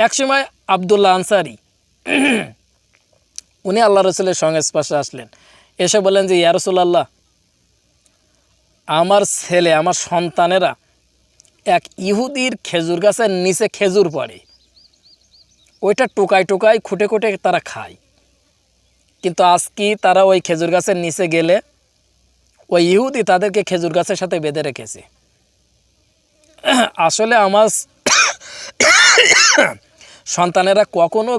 একসময় আবদুল্লাহ আনসারি উনি আল্লাহ রসুলের সংস্পর্শে আসলেন, এসে বললেন যে ইয়া রাসূলুল্লাহ, আমার ছেলে আমার সন্তানেরা এক ইহুদির খেজুর গাছের নিচে খেজুর পড়ে, ওইটা টোকায় টোকায় খুঁটে খুঁটে তারা খায়, কিন্তু আজকে তারা ওই খেজুর গাছের নিচে গেলে ওই ইহুদি তাদেরকে খেজুর গাছের সাথে বেঁধে রেখেছে। আসলে আমার সন্তানেরা কখনো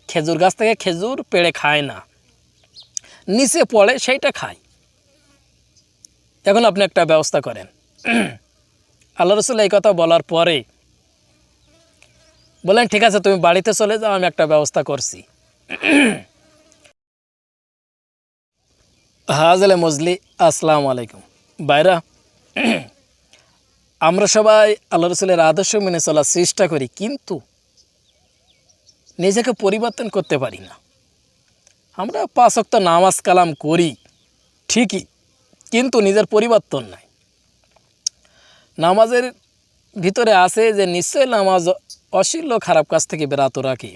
খেজুর গাছ থেকে খেজুর পেড়ে খায় না, নিচে পড়ে সেইটা খায়। এখন আপনি একটা ব্যবস্থা করেন। আল্লাহ রসুল এই কথা বলার পরে বলেন, ঠিক আছে তুমি বাড়িতে চলে যাও, আমি একটা ব্যবস্থা করছি। হাজলে মজলি, আসসালামু আলাইকুম। বাইরা, আমরা সবাই আল্লাহ রসুলের আদর্শ মেনে চলার চেষ্টা করি, কিন্তু নিজেকে পরিবর্তন করতে পারি না। আমরা 5 ওয়াক্ত নামাজ কালাম করি ঠিকই, কিন্তু নিজের পরিবর্তন নাই। নামাজের ভিতরে আছে যে নিশ্চয়ই নামাজ অশ্লীল খারাপ কাজ থেকে বিরত রাখে।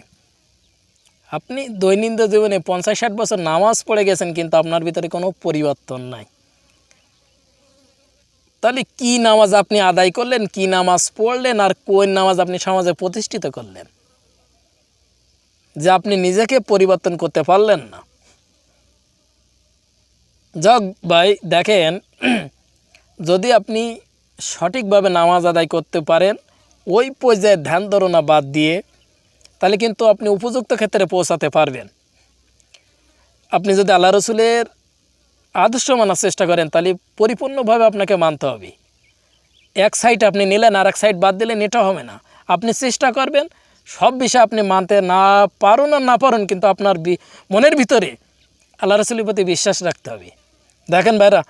আপনি দৈনন্দিন জীবনে 50-60 বছর নামাজ পড়ে গেছেন, কিন্তু আপনার ভিতরে কোনো পরিবর্তন নাই। তাহলে কি নামাজ আপনি আদায় করলেন, কি নামাজ পড়লেন, আর কোন নামাজ আপনি সমাজে প্রতিষ্ঠিত করলেন, যে আপনি নিজেকে পরিবর্তন করতে পারলেন না? যাক ভাই, দেখেন, যদি আপনি সঠিকভাবে নামাজ আদায় করতে পারেন, ওই পর্যায়ে ধ্যান ধারণা বাদ দিয়ে, তাহলে কিন্তু আপনি উপযুক্ত ক্ষেত্রে পৌঁছাতে পারবেন। আপনি যদি আল্লাহ রসুলের আদর্শ মানার চেষ্টা করেন, তাহলে পরিপূর্ণভাবে আপনাকে মানতে হবে। এক সাইড আপনি নিলেন আর এক সাইড বাদ দিলেন, এটা হবে না। আপনি চেষ্টা করবেন, সব বিষয় আপনি মানতে না পারুন আর না পারুন, কিন্তু আপনার মনের ভিতরে আল্লাহ রসুলের প্রতি বিশ্বাস রাখতে হবে। দেখেন ভাইরা,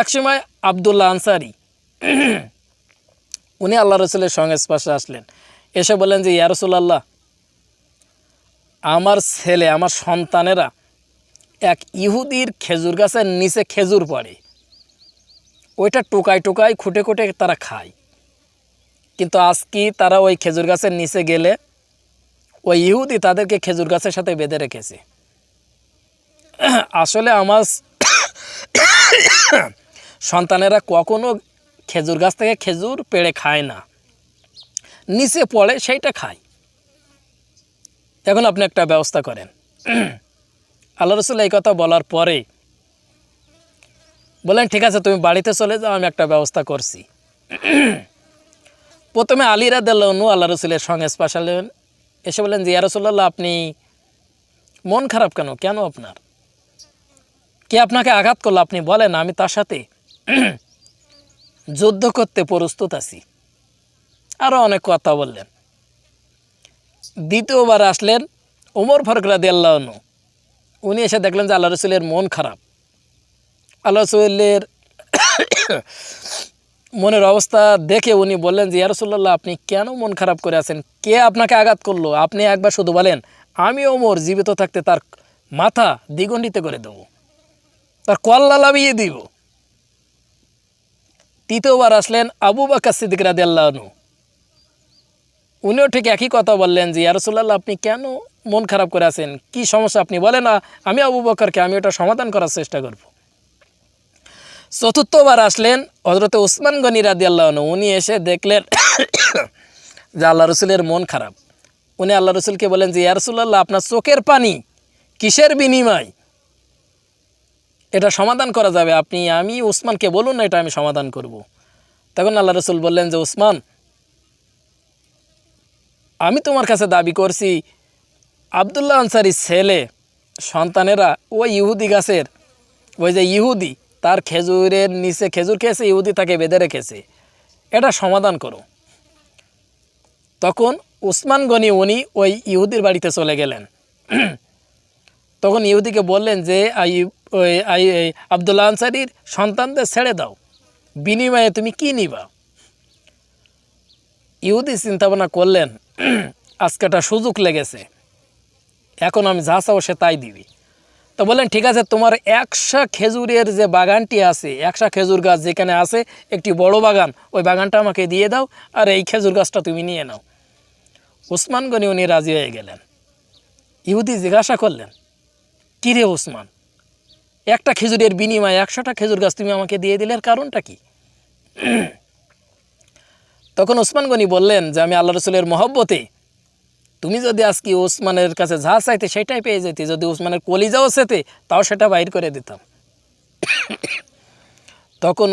একসময় আবদুল্লাহ আনসারি উনি আল্লাহ রসুলের সংস্পর্শে আসলেন, এসে বললেন যে ইয়া রাসূলুল্লাহ, আমার ছেলে আমার সন্তানেরা এক ইহুদির খেজুর গাছের নিচে খেজুর পড়ে, ওইটা টোকায় টোকায় খুঁটে খুঁটে তারা খায়, কিন্তু আজকে তারা ওই খেজুর গাছের নিচে গেলে ওই ইহুদি তাদেরকে খেজুর গাছের সাথে বেঁধে রেখেছে। আসলে আমার সন্তানেরা কখনো খেজুর গাছ থেকে খেজুর পেড়ে খায় না, নিচে পড়ে সেইটা খায়। এখন আপনি একটা ব্যবস্থা করেন। আল্লাহ রসুল এই কথা বলার পরে বলেন, ঠিক আছে তুমি বাড়িতে চলে যাও, আমি একটা ব্যবস্থা করছি। প্রথমে আলী রাদিয়াল্লাহু আনহু আল্লাহ রসুলের সংস্পর্শে এলেন, এসে বলেন যে ইয়া রাসূলুল্লাহ, আপনি মন খারাপ কেন? কেন আপনার? কে আপনাকে আঘাত করলো? আপনি বলেন, আমি তার সাথে যুদ্ধ করতে প্রস্তুত আছি। আরও অনেক কথা বললেন। দ্বিতীয়বার আসলেন ওমর ফারুক রাদিয়াল্লাহু আনহু, উনি এসে দেখলেন যে আল্লাহ রসুলের মন খারাপ। আল্লাহ রসুলের মনের অবস্থা দেখে উনি বললেন যে ইয়া রাসূলুল্লাহ, আপনি কেন মন খারাপ করে আছেন? কে আপনাকে আঘাত করলো? আপনি একবার শুধু বলেন, আমি ওমর জীবিত থাকতে তার মাথা দ্বিগণ্ডিত করে দেব, তার কল্লা লাভিয়ে দিব। তৃতীয়বার আসলেন আবু বকর সিদ্দিক রাদিয়াল্লাহু আনহু, উনিও ঠিক একই কথা বললেন যে ইয়া রাসূলুল্লাহ, আপনি কেন মন খারাপ করে আছেন? কি সমস্যা আপনি বলেন, আমি আবু বকরকে আমি ওটা সমাধান করার চেষ্টা করব। চতুর্থবার আসলেন হযরতে উসমান গনি রাদিয়াল্লাহু আনহু, উনি এসে দেখলেন যে আল্লাহ রসুলের মন খারাপ। উনি আল্লাহ রসুলকে বলেন যে ইয়া রাসূলুল্লাহ, আপনার চোখের পানি কিসের বিনিময়? এটা সমাধান করা যাবে, আমি উসমানকে বলুন না, এটা আমি সমাধান করব। তখন আল্লাহ রসুল বললেন যে উসমান, আমি তোমার কাছে দাবি করছি আবদুল্লাহ আনসারির ছেলে সন্তানেরা ওই ইহুদি গাছের, ওই যে ইহুদি তার খেজুরের নিচে খেজুর খেয়েছে, ইহুদি তাকে বেঁধে রেখেছে, এটা সমাধান করো। তখন উসমান গনি উনি ওই ইহুদির বাড়িতে চলে গেলেন। তখন ইহুদিকে বললেন যে আবদুল্লাহ আনসারির সন্তানদের ছেড়ে দাও, বিনিময়ে তুমি কি নিবা? ইহুদি চিন্তা ভাবনা করলেন, আজকে একটা সুযোগ লেগেছে, এখন আমি যা চাও সে তাই দিবি। তো বললেন, ঠিক আছে, তোমার 100 খেজুরের যে বাগানটি আছে, 100 খেজুর গাছ যেখানে আছে, একটি বড় বাগান, ওই বাগানটা আমাকে দিয়ে দাও, আর এই খেজুর গাছটা তুমি নিয়ে নাও। ওসমান গনি উনি রাজি হয়ে গেলেন। ইহুদি জিজ্ঞাসা করলেন, কী রে ওসমান, একটা খেজুরের বিনিময়ে 100টা খেজুর গাছ তুমি আমাকে দিয়ে দিলে, এর কারণটা কি? তখন ওসমান গনি বললেন যে আমি আল্লাহ রসুলের মহব্বতে, তুমি যদি আজকে ওসমানের কাছে যা চাইতে সেটাই পেয়ে যেতে, যদি ওসমানের কলিজাও চেতে তাও সেটা বাইর করে দিতাম। তখন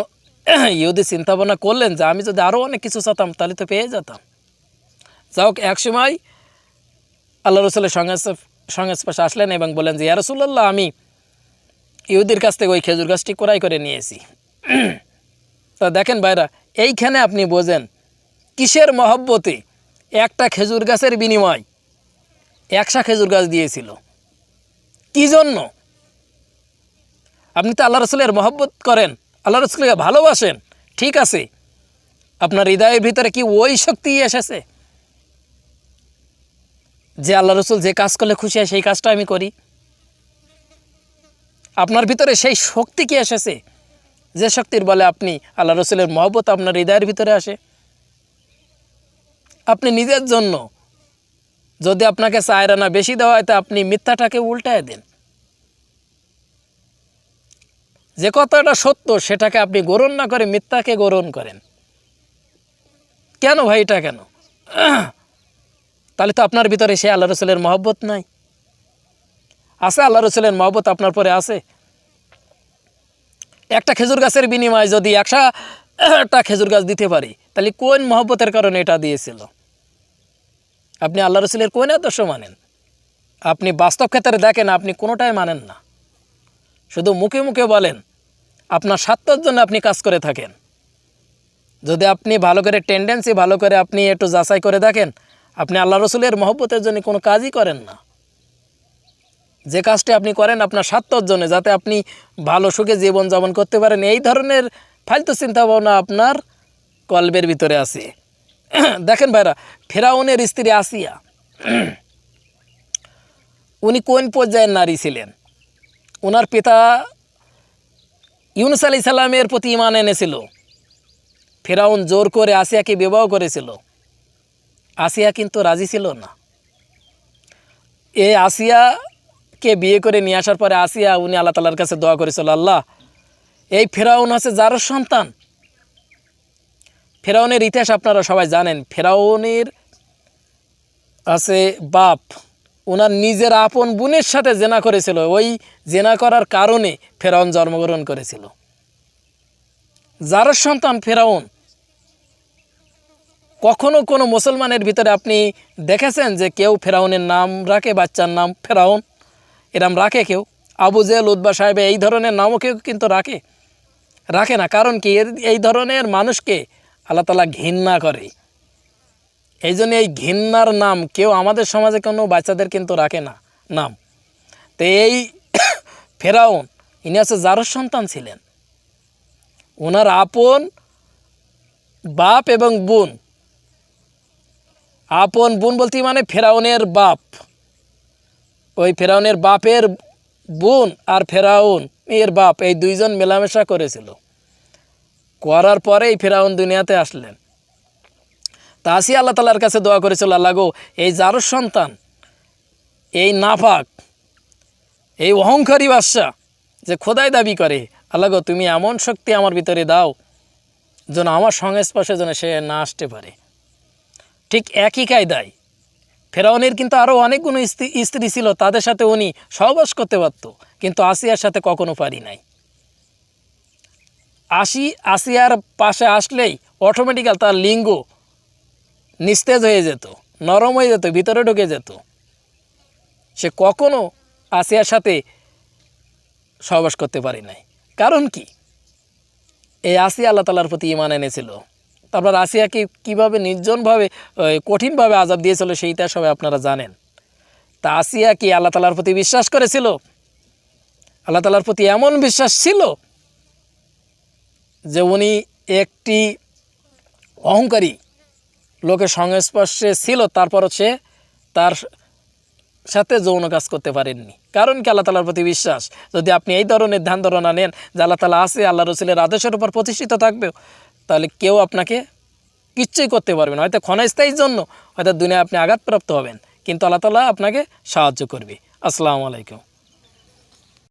ইহুদি চিন্তা ভাবনা করলেন যে আমি যদি আরও অনেক কিছু চাতাম তাহলে তো পেয়ে যেতাম। যাই হোক, একসময় আল্লাহ রসুলের সংস্পর্শে আসলেন এবং বলেন যে ইয়া রাসূলুল্লাহ, আমি ইহুদির কাছ থেকে ওই খেজুর গাছটি ক্রয় করে নিয়েছি। তা দেখেন ভাইরা, এইখানে আপনি বোঝেন কিসের মহব্বতে একটা খেজুর গাছের বিনিময় 100 খেজুর গাছ দিয়েছিল। কি জন্য? আপনি তো আল্লাহ রসুলের মহব্বত করেন, আল্লাহ রসুলকে ভালোবাসেন, ঠিক আছে, আপনার হৃদয়ের ভিতরে কি ওই শক্তি এসেছে যে আল্লাহ রসুল যে কাজ করলে খুশি হয় সেই কাজটা আমি করি? আপনার ভিতরে সেই শক্তি কি এসেছে যে শক্তির বলে আপনি আল্লাহ রসুলের মহব্বত আপনার হৃদয়ের ভিতরে আসে? আপনি নিজের জন্য যদি আপনাকে 4 আনা বেশি দেওয়া হয় তা আপনি মিথ্যাটাকে উল্টায় দেন। যে কথাটা সত্য সেটাকে আপনি গ্রহণ না করে মিথ্যাকে গ্রহণ করেন। কেন ভাই, এটা কেন? তাহলে তো আপনার ভিতরে সে আল্লাহ রসুলের মহব্বত নাই। আছে আল্লাহ রসুলের মহব্বত আপনার পরে আছে। একটা খেজুর গাছের বিনিময়ে যদি 100টা খেজুর গাছ দিতে পারি, তাহলে কোন মহব্বতের কারণে এটা দিয়েছিল? আপনি আল্লাহ রসুলের কোন আদর্শ মানেন? আপনি বাস্তব ক্ষেত্রে দেখেন আপনি কোনোটাই মানেন না, শুধু মুখে মুখে বলেন, আপনার স্বার্থের জন্য আপনি কাজ করে থাকেন। যদি আপনি ভালো করে টেন্ডেন্সি ভালো করে আপনি একটু যাচাই করে দেখেন, আপনি আল্লাহ রসুলের মহব্বতের জন্য কোনো কাজই করেন না। যে কাজটি আপনি করেন আপনার স্বার্থের জন্য, যাতে আপনি ভালো সুখে জীবনযাপন করতে পারেন, এই ধরনের ফালতু চিন্তাভাবনা আপনার কলবের ভিতরে আছে। দেখেন ভাইরা, ফেরাউনের স্ত্রী আসিয়া, উনি কোন পর্যায়ের নারী ছিলেন? ওনার পিতা ইউনুস আলাইহিস সালামের প্রতি ঈমান এনেছিল। ফেরাউন জোর করে আসিয়াকে বিবাহ করেছিল। আসিয়া কিন্তু রাজি ছিল না। এই আসিয়াকে বিয়ে করে নিয়ে আসার পরে আসিয়া উনি আল্লাহ তাআলার কাছে দোয়া করেছিল, আল্লাহ, এই ফেরাউন হচ্ছে জারর সন্তান। ফেরাউনের ইতিহাস আপনারা সবাই জানেন। ফেরাউনের আছে বাপ ওনার নিজের আপন বোনের সাথে জেনা করেছিল। ওই জেনা করার কারণে ফেরাউন জন্মগ্রহণ করেছিল। জারর সন্তান ফেরাউন। কখনো কোনো মুসলমানের ভিতরে আপনি দেখেছেন যে কেউ ফেরাউনের নাম রাখে, বাচ্চার নাম ফেরাউন এরম রাখে কেউ? আবু জেহেল, উতবা সাহেব এই ধরনের নামও কেউ কিন্তু রাখে না। কারণ কি? এই ধরনের মানুষকে আল্লাহ তাআলা ঘৃণা করে। এই জন্য এই ঘৃণার নাম কেউ আমাদের সমাজে কোনো বাচ্চাদের কিন্তু রাখে না নাম। তো এই ফেরাউন ইনি হচ্ছে জারর সন্তান ছিলেন। ওনার আপন বাপ এবং বোন, আপন বোন বলতে মানে ফেরাউনের বাপ, ওই ফেরাউনের বাপের বোন আর ফেরাউন এর বাপ, এই দুইজন মেলামেশা করেছিল। করার পরেই ফেরাউন দুনিয়াতে আসলেন। তা আসি আল্লাহ তাআলার কাছে দোয়া করেছিল, আল্লাহ গো, এই জারর সন্তান, এই নাফাক, এই অহংকারী বাদশা যে খোদাই দাবি করে, আল্লাহ গো, তুমি এমন শক্তি আমার ভিতরে দাও যেন আমার সংস্পর্শে যেন সে না আসতে পারে। ঠিক একই কায়দায় ফেরাউনের কিন্তু আরও অনেকগুলো স্ত্রী ছিল, তাদের সাথে উনি সহবাস করতে পারত, কিন্তু আসিয়ার সাথে কখনো পারি নাই। আসিয়ার পাশে আসলেই অটোমেটিক্যাল তার লিঙ্গ নিস্তেজ হয়ে যেত, নরম হয়ে যেত, ভিতরে ঢুকে যেত। সে কখনো আসিয়ার সাথে সহবাস করতে পারি নাই। কারণ কি? এই আসিয়া আল্লাহ তাআলার প্রতি ঈমান এনেছিল। তারপর আসিয়াকে কীভাবে নির্জনভাবে কঠিনভাবে আযাব দিয়েছিল সেই ইতিহাস সবাই আপনারা জানেন। তা আসিয়া কি আল্লাহ তাআলার প্রতি বিশ্বাস করেছিল? আল্লাহ তাআলার প্রতি এমন বিশ্বাস ছিল যে উনি একটি অহংকারী লোকের সংস্পর্শে ছিল, তারপরও সে তার সাথে যৌন কাজ করতে পারেননি। কারণ কি? আল্লাহ তাআলার প্রতি বিশ্বাস। যদি আপনি এই ধরনের ধ্যান ধারণা নেন যে আল্লাহ তাআলা আছে, আল্লাহ রসুলের আদেশের উপর প্রতিষ্ঠিত থাকবে, তাহলে কেউ আপনাকে কিচ্ছুই করতে পারবেন না। হয়তো ক্ষণস্থায়ীর জন্য হয়তো দুনিয়ায় আপনি আঘাতপ্রাপ্ত হবেন, কিন্তু আল্লাহ তাআলা আপনাকে সাহায্য করবে। আসসালামু আলাইকুম।